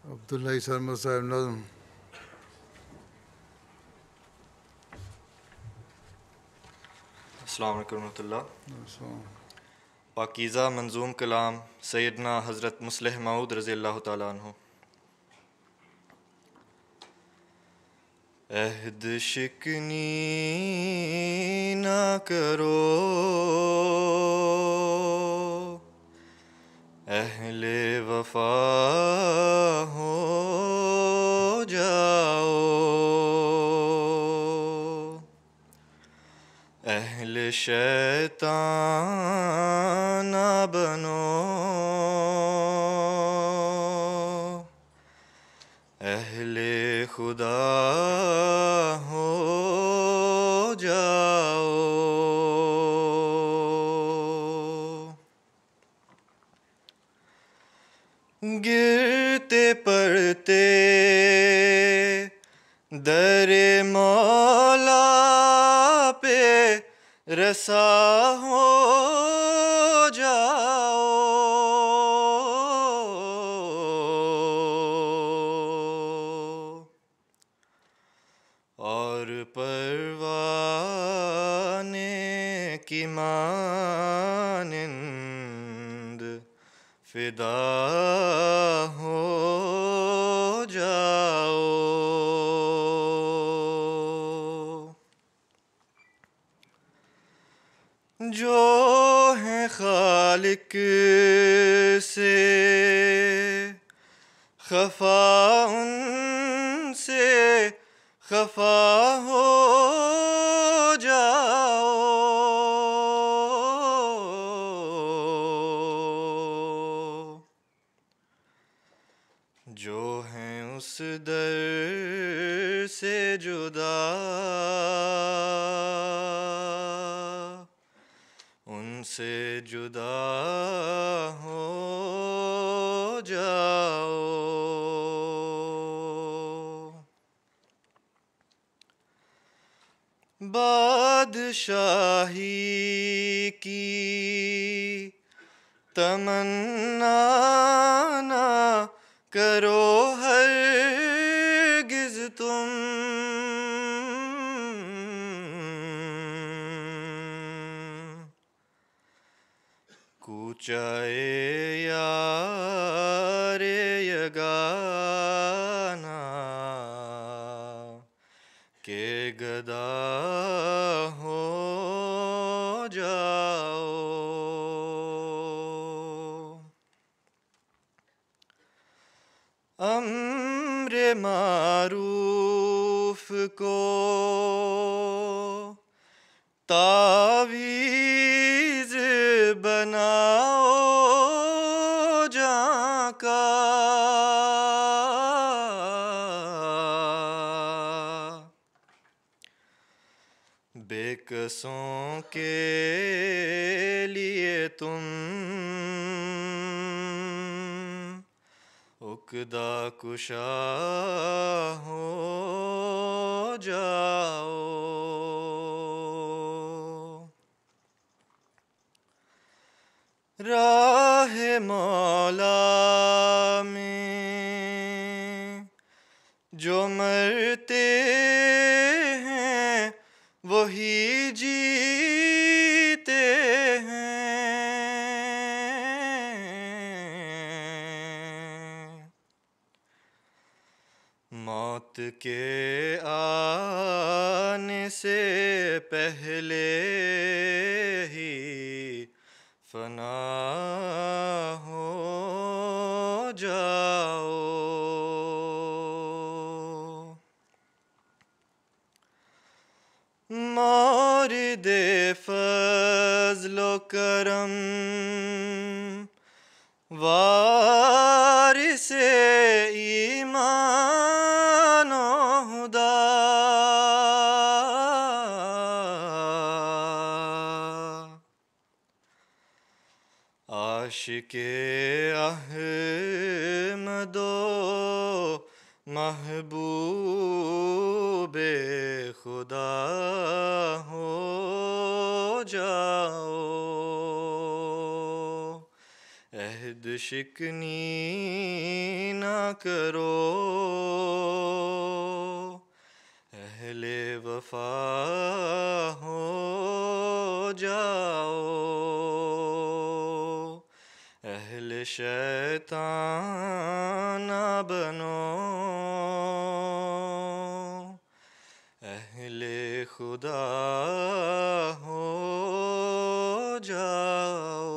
अब्दुल्ला सरमद साहब नज़म। अस्सलाम वालेकुम रहमतुल्लाह। पाकीज़ा मंजूम कलाम सैयदना हज़रत मुस्लिह मऊद रज़ियल्लाहु ताला अन्हु। अहद शिकनी ना करो अहले वफा हो जाओ, अहले शैतान ना बनो, अहले खुदा हो जाओ। गिरते पड़ते दरे मौला पे रसा हो जाओ, और परवाने की मानिंद फिदा हो जाओ। जो है खालिक से खफा उनसे खफा हो जाओ, जो हैं उस दर से जुदा उनसे जुदा हो जाओ। बादशाही की तमन्ना ना करो हरगिज़ तुम, कूचाए यारे यगाना के गदा हो जाओ। अम्रे मारूफ को तावीज़ बनाओ जाका, बेकसों के लिए तुम उकदा कुशा हो जाओ। राह मौला में जो मरते हैं वही जीते हैं, मौत के आने से पहले ही फना हो जाओ। मौरिदे फज़्लो करम वारिसे ईमान ओ हुदा, आशिके अहमदो महबूबे खुदा हो जाओ। अहद शिकनी ना करो, अहले वफा हो जाओ, अहले शैतान ना बनो, अहले खुदा हो जाओ।